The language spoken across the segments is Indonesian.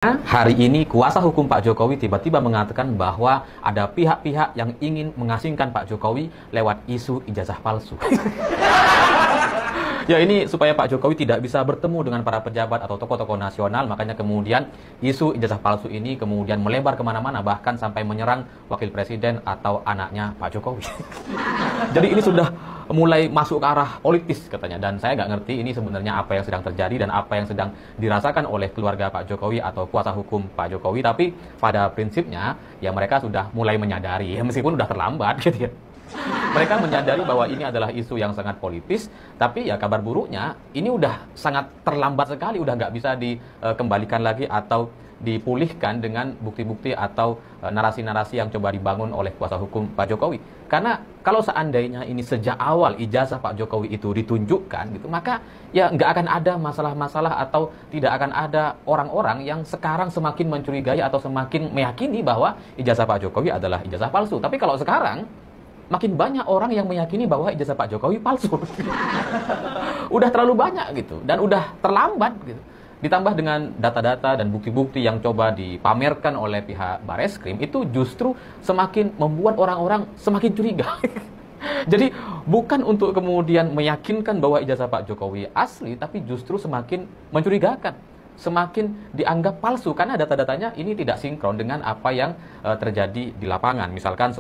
Hari ini kuasa hukum Pak Jokowi tiba-tiba mengatakan bahwa ada pihak-pihak yang ingin mengasingkan Pak Jokowi lewat isu ijazah palsu. Ya, ini supaya Pak Jokowi tidak bisa bertemu dengan para pejabat atau tokoh-tokoh nasional, makanya kemudian isu ijazah palsu ini kemudian melebar kemana-mana, bahkan sampai menyerang wakil presiden atau anaknya Pak Jokowi. Jadi ini sudah mulai masuk ke arah politis katanya, dan saya nggak ngerti ini sebenarnya apa yang sedang terjadi dan apa yang sedang dirasakan oleh keluarga Pak Jokowi atau kuasa hukum Pak Jokowi. Tapi pada prinsipnya ya mereka sudah mulai menyadari, ya meskipun sudah terlambat gitu ya. Mereka menyadari bahwa ini adalah isu yang sangat politis, tapi ya kabar buruknya ini udah sangat terlambat sekali, udah nggak bisa dikembalikan lagi atau dipulihkan dengan bukti-bukti atau narasi-narasi yang coba dibangun oleh kuasa hukum Pak Jokowi. Karena kalau seandainya ini sejak awal ijazah Pak Jokowi itu ditunjukkan gitu, maka ya nggak akan ada masalah-masalah atau tidak akan ada orang-orang yang sekarang semakin mencurigai atau semakin meyakini bahwa ijazah Pak Jokowi adalah ijazah palsu. Tapi kalau sekarang makin banyak orang yang meyakini bahwa ijazah Pak Jokowi palsu. Udah terlalu banyak gitu, dan udah terlambat gitu. Ditambah dengan data-data dan bukti-bukti yang coba dipamerkan oleh pihak Bareskrim, itu justru semakin membuat orang-orang semakin curiga. Jadi bukan untuk kemudian meyakinkan bahwa ijazah Pak Jokowi asli, tapi justru semakin mencurigakan, semakin dianggap palsu karena data-datanya ini tidak sinkron dengan apa yang terjadi di lapangan. Misalkan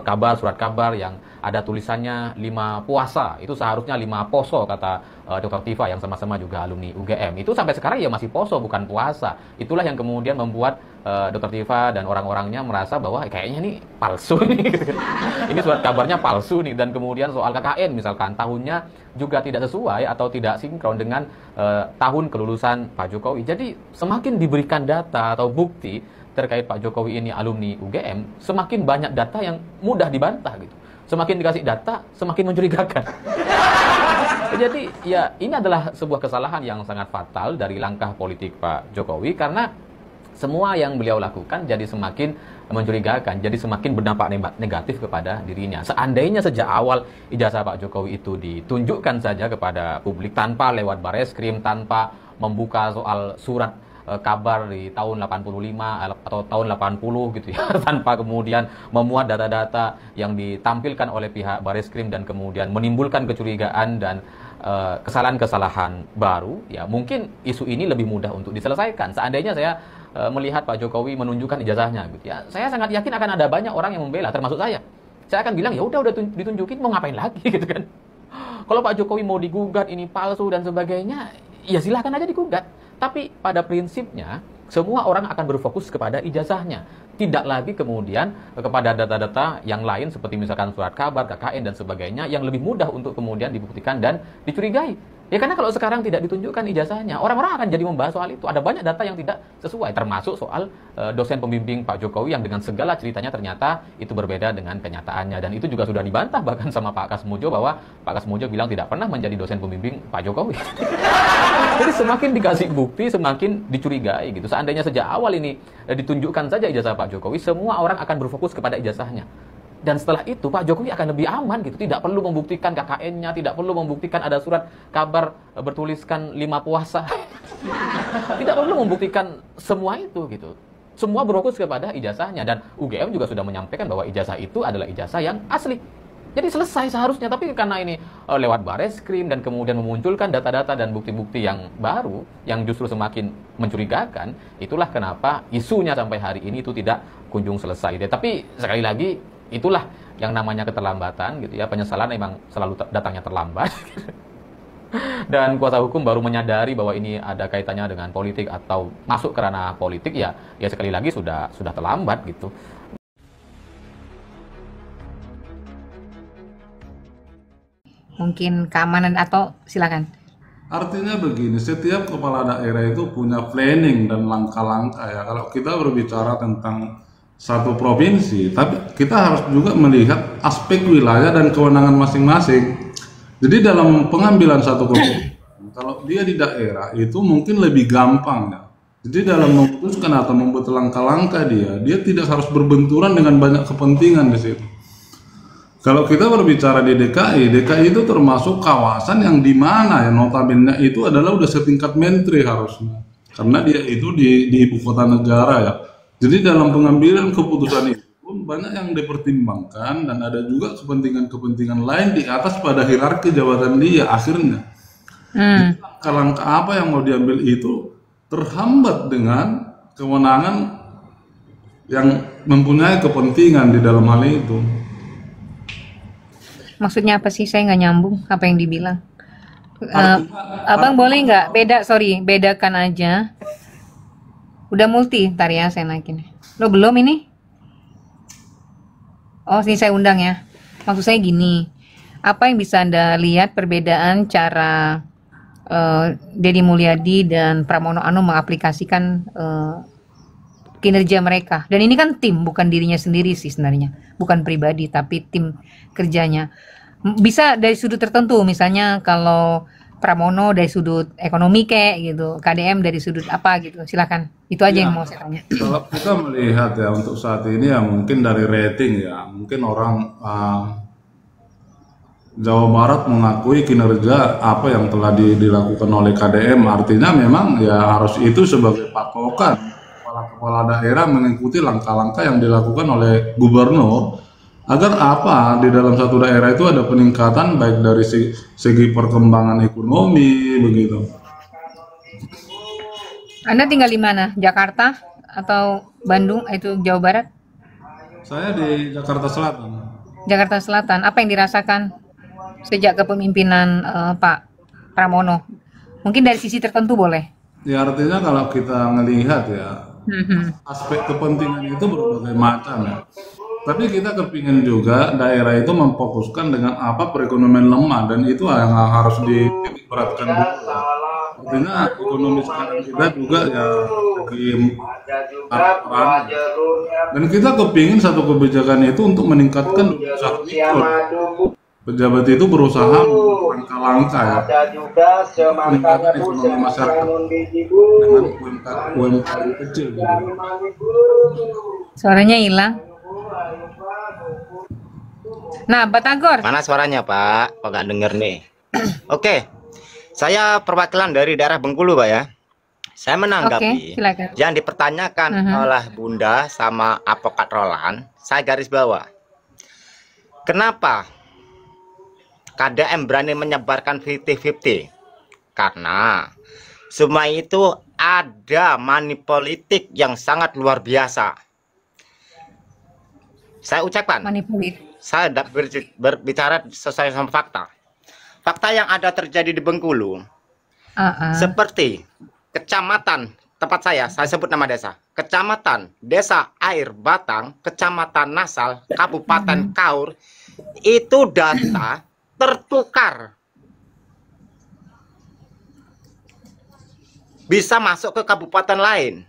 kabar, surat kabar yang ada tulisannya 5 puasa, itu seharusnya 5 poso kata Dr. Tifa yang sama-sama juga alumni UGM. Itu sampai sekarang ya masih poso, bukan puasa. Itulah yang kemudian membuat Dr. Tifa dan orang-orangnya merasa bahwa kayaknya ini palsu nih. Ini surat kabarnya palsu nih. Dan kemudian soal KKN misalkan tahunnya juga tidak sesuai atau tidak sinkron dengan tahun kelulusan Pak Jokowi. Jadi semakin diberikan data atau bukti terkait Pak Jokowi ini alumni UGM, semakin banyak data yang mudah dibantah gitu. Semakin dikasih data, semakin mencurigakan. Jadi ya ini adalah sebuah kesalahan yang sangat fatal dari langkah politik Pak Jokowi, karena semua yang beliau lakukan jadi semakin mencurigakan, jadi semakin berdampak negatif kepada dirinya. Seandainya sejak awal ijazah Pak Jokowi itu ditunjukkan saja kepada publik tanpa lewat Bareskrim, tanpa membuka soal surat kabar di tahun 85 atau tahun 80 gitu ya, tanpa kemudian memuat data-data yang ditampilkan oleh pihak Bareskrim dan kemudian menimbulkan kecurigaan dan kesalahan-kesalahan baru, ya mungkin isu ini lebih mudah untuk diselesaikan. Seandainya saya melihat Pak Jokowi menunjukkan ijazahnya gitu ya, saya sangat yakin akan ada banyak orang yang membela, termasuk saya. Saya akan bilang ya udah ditunjukin, mau ngapain lagi gitu kan. Kalau Pak Jokowi mau digugat ini palsu dan sebagainya, ya silahkan aja digugat. Tapi pada prinsipnya semua orang akan berfokus kepada ijazahnya, tidak lagi kemudian kepada data-data yang lain seperti misalkan surat kabar, KKN dan sebagainya yang lebih mudah untuk kemudian dibuktikan dan dicurigai. Ya karena kalau sekarang tidak ditunjukkan ijazahnya, orang-orang akan jadi membahas soal itu. Ada banyak data yang tidak sesuai, termasuk soal dosen pembimbing Pak Jokowi yang dengan segala ceritanya ternyata itu berbeda dengan kenyataannya. Dan itu juga sudah dibantah bahkan sama Pak Kasmujo, bahwa Pak Kasmujo bilang tidak pernah menjadi dosen pembimbing Pak Jokowi. Jadi semakin dikasih bukti, semakin dicurigai gitu. Seandainya sejak awal ini ditunjukkan saja ijazah Pak Jokowi, semua orang akan berfokus kepada ijazahnya. Dan setelah itu Pak Jokowi akan lebih aman gitu, tidak perlu membuktikan KKN-nya, tidak perlu membuktikan ada surat kabar bertuliskan 5 puasa. Tidak perlu membuktikan semua itu gitu. Semua berfokus kepada ijazahnya, dan UGM juga sudah menyampaikan bahwa ijazah itu adalah ijazah yang asli. Jadi selesai seharusnya, tapi karena ini lewat Bareskrim dan kemudian memunculkan data-data dan bukti-bukti yang baru yang justru semakin mencurigakan, itulah kenapa isunya sampai hari ini itu tidak kunjung selesai. Tapi sekali lagi itulah yang namanya keterlambatan gitu ya, penyesalan memang selalu datangnya terlambat. Dan kuasa hukum baru menyadari bahwa ini ada kaitannya dengan politik atau masuk ke ranah politik, ya sekali lagi sudah terlambat gitu. Mungkin keamanan atau silakan. Artinya begini, setiap kepala daerah itu punya planning dan langkah-langkah ya. Kalau kita berbicara tentang satu provinsi, tapi kita harus juga melihat aspek wilayah dan kewenangan masing-masing. Jadi dalam pengambilan satu keputusan, kalau dia di daerah itu mungkin lebih gampang ya. Jadi dalam memutuskan atau membuat langkah-langkah dia tidak harus berbenturan dengan banyak kepentingan di situ. Kalau kita berbicara di DKI itu termasuk kawasan yang di mana ya notabene itu adalah udah setingkat menteri harusnya. karena dia itu di ibu kota negara ya. Jadi dalam pengambilan keputusan itu pun banyak yang dipertimbangkan dan ada juga kepentingan-kepentingan lain di atas pada hierarki jabatan dia akhirnya. Langkah apa yang mau diambil itu terhambat dengan kewenangan yang mempunyai kepentingan di dalam hal itu. Maksudnya apa sih? Saya nggak nyambung apa yang dibilang. Abang boleh nggak bedakan aja. Udah multi, ntar ya saya naikin. Lo belum ini? Oh, sini saya undang ya. Maksud saya gini, apa yang bisa Anda lihat perbedaan cara Deddy Mulyadi dan Pramono Anung mengaplikasikan kinerja mereka? Dan ini kan tim, bukan dirinya sendiri sih sebenarnya. Bukan pribadi, tapi tim kerjanya. Bisa dari sudut tertentu, misalnya kalau Pramono dari sudut ekonomi kayak gitu, KDM dari sudut apa gitu, silakan. Itu aja yang mau saya tanya. Kalau kita melihat ya untuk saat ini ya mungkin dari rating ya, mungkin orang Jawa Barat mengakui kinerja apa yang telah dilakukan oleh KDM, artinya memang ya harus itu sebagai patokan kepala-kepala daerah mengikuti langkah-langkah yang dilakukan oleh gubernur agar apa di dalam satu daerah itu ada peningkatan baik dari segi perkembangan ekonomi begitu. Anda tinggal di mana? Jakarta atau Bandung? Itu Jawa Barat? Saya di Jakarta Selatan. Jakarta Selatan. Apa yang dirasakan sejak kepemimpinan Pak Pramono? Mungkin dari sisi tertentu boleh. Ya artinya kalau kita melihat ya aspek kepentingan itu berbagai macam ya. Tapi kita kepingin juga daerah itu memfokuskan dengan apa perekonomian lemah dan itu yang harus diperhatikan dulu. Artinya ekonomi sekarang kita juga ya lagi peran. Dan kita kepingin satu kebijakan itu untuk meningkatkan usaha mikro. Pejabat itu berusaha langkah-langkah ya meningkatkan ekonomi masyarakat dengan UMKM kecil gitu. Suaranya hilang. Nah, Batagor. Mana suaranya, Pak? Kok nggak denger nih? Oke, saya perwakilan dari daerah Bengkulu, Pak ya. Saya menanggapi yang dipertanyakan oleh Bunda sama Advokat Roland, saya garis bawah. Kenapa KDM berani menyebarkan 50-50? Karena semua itu ada money politik yang sangat luar biasa. Saya ucapkan, saya berbicara sesuai sama fakta. Fakta yang ada terjadi di Bengkulu, seperti kecamatan tempat saya sebut nama desa, kecamatan Desa Air Batang, kecamatan Nasal, Kabupaten Kaur, itu data tertukar. Bisa masuk ke kabupaten lain.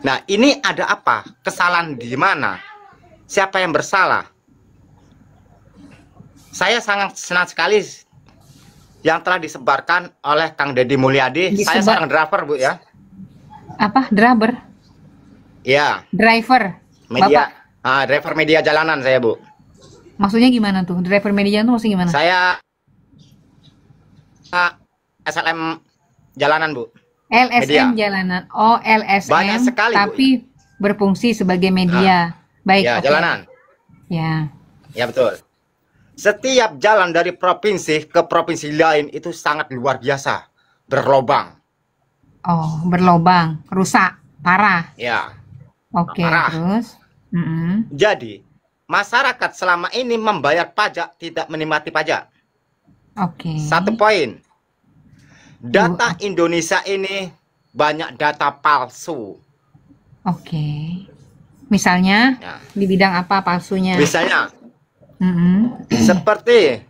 Nah, ini ada apa? Kesalahan di mana? Siapa yang bersalah? Saya sangat senang sekali yang telah disebarkan oleh Kang Deddy Mulyadi. Saya seorang driver, Bu ya. Apa? Driver? Ya. Driver. Media. Driver media jalanan saya, Bu. Maksudnya gimana tuh? Driver media itu maksudnya gimana? Saya SLM jalanan, Bu. LSM media. Jalanan. Oh, LSM. Banyak sekali, tapi Bu, berfungsi sebagai media. Baik, ya, jalanan. Ya. Ya, betul. Setiap jalan dari provinsi ke provinsi lain itu sangat luar biasa. Berlobang. Oh, berlobang. Rusak. Parah. Ya. Oke, terus? Jadi, masyarakat selama ini membayar pajak tidak menikmati pajak. Oke. Satu poin. Data Indonesia ini banyak data palsu. Oke. Misalnya di bidang apa palsunya? Misalnya seperti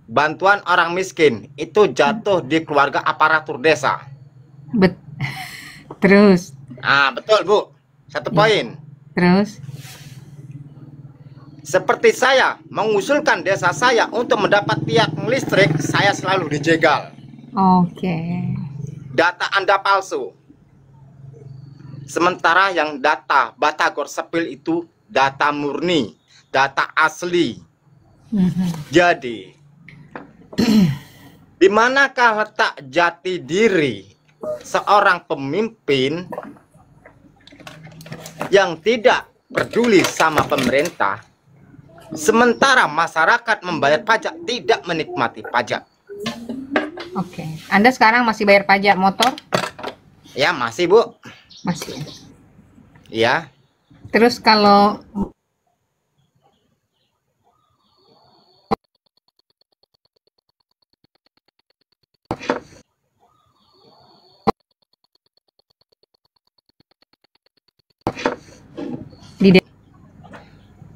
bantuan orang miskin itu jatuh di keluarga aparatur desa. Terus? Betul, Bu. Satu poin. Terus? Seperti saya mengusulkan desa saya untuk mendapat tiang listrik, saya selalu dijegal. Oke. Data Anda palsu. Sementara yang data Batagor Sepil itu data murni, data asli. Jadi, di manakah letak jati diri seorang pemimpin yang tidak peduli sama pemerintah, sementara masyarakat membayar pajak tidak menikmati pajak. Oke. Anda sekarang masih bayar pajak motor? Ya, masih, Bu. Masih. Ya. Terus kalau di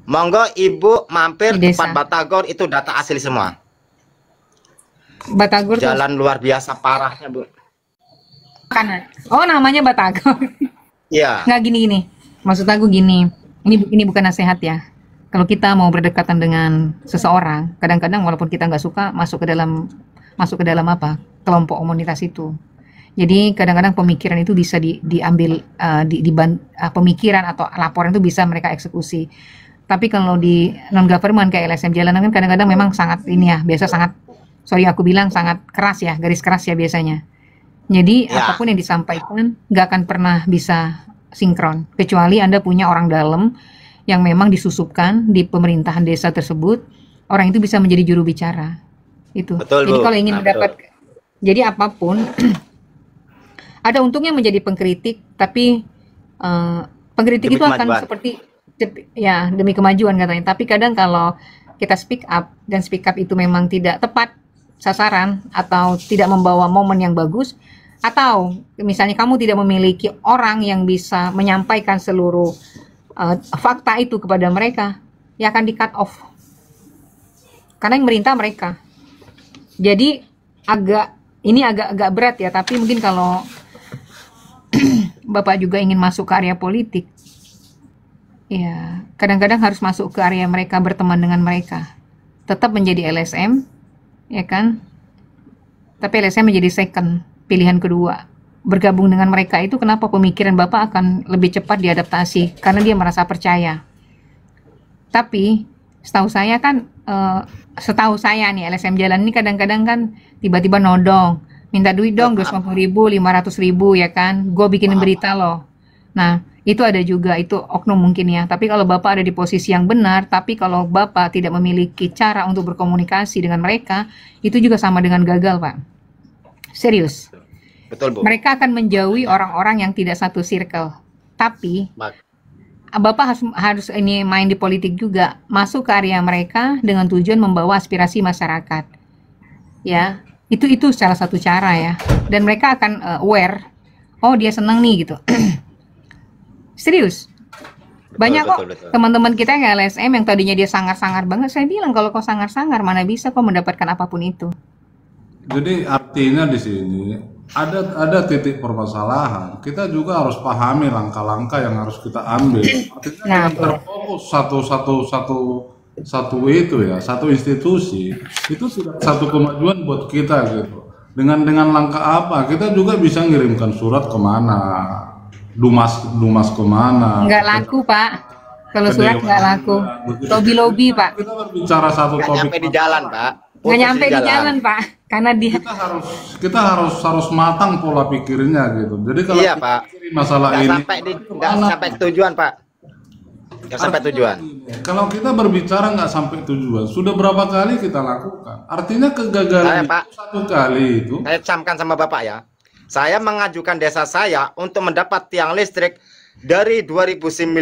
monggo Ibu mampir di tempat Batagor, itu data asli semua. Batagor jalan luar biasa parahnya, Bu. Kanan. Oh, namanya Batagor. Iya. Nggak gini. Maksud aku gini. Ini bukan nasihat ya. Kalau kita mau berdekatan dengan seseorang, kadang-kadang walaupun kita nggak suka masuk ke dalam apa? Kelompok komunitas itu. Jadi kadang-kadang pemikiran itu bisa diambil pemikiran atau laporan itu bisa mereka eksekusi. Tapi kalau di non government kayak LSM Jalanan kan kadang-kadang memang sangat aku bilang sangat keras ya, garis keras ya biasanya. Jadi apapun yang disampaikan nggak akan pernah bisa sinkron, kecuali Anda punya orang dalam yang memang disusupkan di pemerintahan desa tersebut, orang itu bisa menjadi juru bicara. Itu. Betul, jadi Bu. kalau ingin jadi apapun ada untungnya menjadi pengkritik, tapi pengkritik demi itu akan kemajuan. seperti ya demi kemajuan katanya. Tapi kadang kalau kita speak up dan speak up itu memang tidak tepat sasaran atau tidak membawa momen yang bagus, atau misalnya kamu tidak memiliki orang yang bisa menyampaikan seluruh fakta itu kepada mereka, ya akan di cut off karena yang merintah mereka. Jadi agak berat ya, tapi mungkin kalau Bapak juga ingin masuk ke area politik, ya kadang-kadang harus masuk ke area mereka, berteman dengan mereka, tetap menjadi LSM, ya kan? Tapi LSM menjadi second, pilihan kedua. Bergabung dengan mereka itu kenapa pemikiran Bapak akan lebih cepat diadaptasi, karena dia merasa percaya. Tapi setahu saya nih LSM Jalan ini kadang-kadang kan tiba-tiba nodong, minta duit dong 250.000, 500.000 ya kan, gue bikinin berita loh. Nah itu ada juga, itu oknum mungkin ya. Tapi kalau Bapak ada di posisi yang benar, tapi kalau Bapak tidak memiliki cara untuk berkomunikasi dengan mereka, itu juga sama dengan gagal, Pak. Serius. Betul, Bu. Mereka akan menjauhi orang-orang yang tidak satu circle. Tapi Bapak harus ini main di politik juga, masuk ke area mereka dengan tujuan membawa aspirasi masyarakat. Ya, itu salah satu cara ya. Dan mereka akan aware, oh dia senang nih gitu. Serius. Banyak kok teman-teman kita yang LSM yang tadinya dia sangar-sangar banget, saya bilang kalau kau sangar-sangar mana bisa kau mendapatkan apapun itu. Jadi artinya di sini ada titik permasalahan. Kita juga harus pahami langkah-langkah yang harus kita ambil. Artinya Nah, kita terfokus satu itu ya, satu institusi itu sudah satu kemajuan buat kita gitu. Dengan langkah apa? Kita juga bisa ngirimkan surat kemana, dumas kemana. Nggak laku Pak. Kalau surat nggak laku. Lobby Pak. Kita berbicara satu Nggak topik. nyampe di jalan, Pak. Nggak nyampe di jalan Pak. Karena dia. Kita harus matang pola pikirnya gitu. Jadi kalau Iya, kita Pak. pikirin masalah Nggak ini, nggak sampai tujuan, Pak. Nggak sampai tujuan. Kalau kita berbicara nggak sampai tujuan, sudah berapa kali kita lakukan? Artinya kegagalan Pak, itu satu kali itu. Saya camkan sama Bapak ya. Saya mengajukan desa saya untuk mendapat tiang listrik dari 2019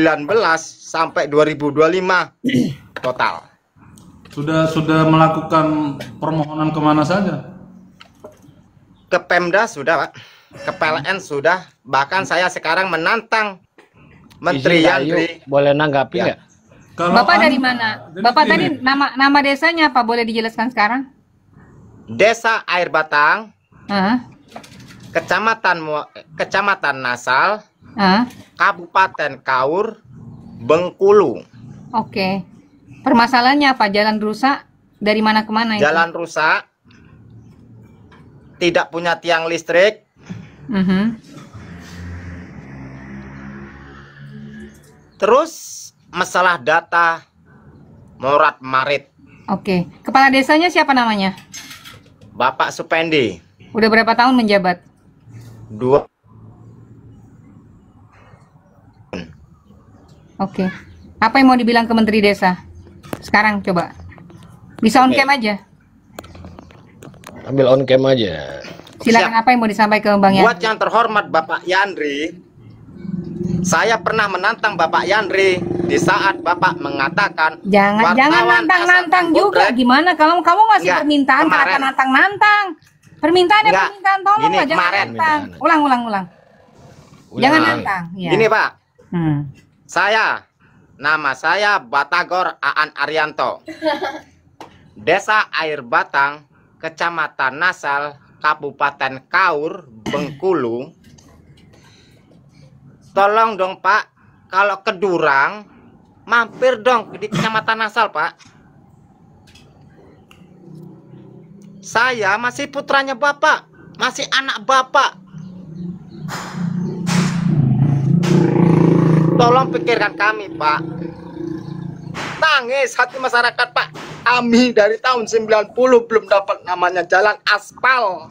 sampai 2025 total. Sudah melakukan permohonan kemana saja? Ke Pemda sudah, Pak. Ke PLN sudah. Bahkan saya sekarang menantang Menteri Yandri. Boleh nanggapi nggak? Bapak dari mana? Bapak tadi nama desanya apa? Boleh dijelaskan sekarang? Desa Air Batang, Ah, Kecamatan Nasal, ah, Kabupaten Kaur, Bengkulu. oke. Permasalahannya apa? Jalan rusak dari mana ke mana itu? Jalan rusak, tidak punya tiang listrik, Mhm. terus masalah data morat marit. Oke. Kepala desanya siapa namanya? Bapak Supendi, Udah berapa tahun menjabat? 2. Oke. Apa yang mau dibilang ke Menteri Desa? Sekarang coba. Bisa on cam aja. Ambil on cam aja. Silakan. Apa yang mau disampaikan ke Bang Yandri? Buat yang terhormat Bapak Yandri, saya pernah menantang Bapak Yandri di saat Bapak mengatakan jangan nantang juga. Gimana kalau kamu masih enggak, permintaan kata nantang. Permintaan ya permintaan, tolong gini, lah, jangan nantang. Ulang. Jangan nantang. Ya. Gini Pak, nama saya Batagor Aan Arianto, Desa Air Batang, Kecamatan Nasal, Kabupaten Kaur, Bengkulu. Tolong dong Pak, kalau ke Durang, mampir dong di Kecamatan Nasal Pak. Saya masih putranya Bapak, masih anak Bapak. Tolong pikirkan kami Pak. Tangis hati masyarakat Pak. Kami dari tahun 90 belum dapat namanya jalan aspal.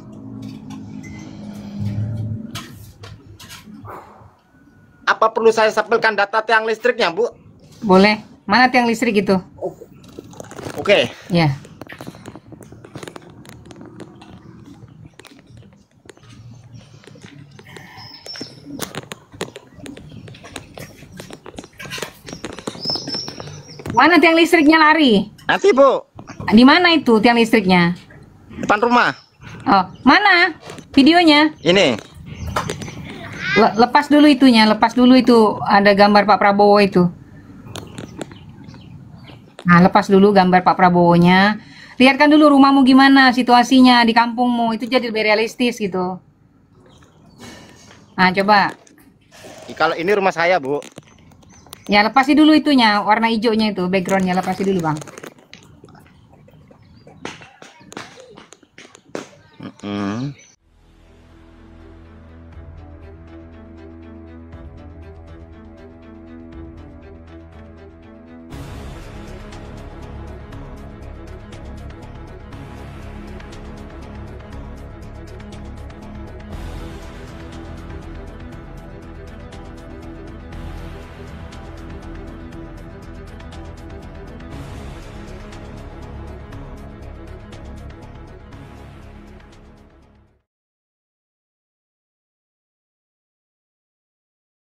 Apa perlu saya sampaikan data tiang listriknya, Bu? Boleh. Mana tiang listrik itu? Oke. Ya. Mana tiang listriknya lari? Nanti, Bu. Di mana itu tiang listriknya? Depan rumah. Oh, mana? Videonya? Ini. Lepas dulu itunya, lepas dulu itu ada gambar Pak Prabowo itu. Nah, lepas dulu gambar Pak Prabowo-nya. Lihatkan dulu rumahmu gimana situasinya di kampungmu, itu jadi lebih realistis gitu. Nah, coba. Kalau ini rumah saya, Bu. Ya, lepasi dulu itunya, warna hijaunya itu, backgroundnya lepasi dulu, Bang.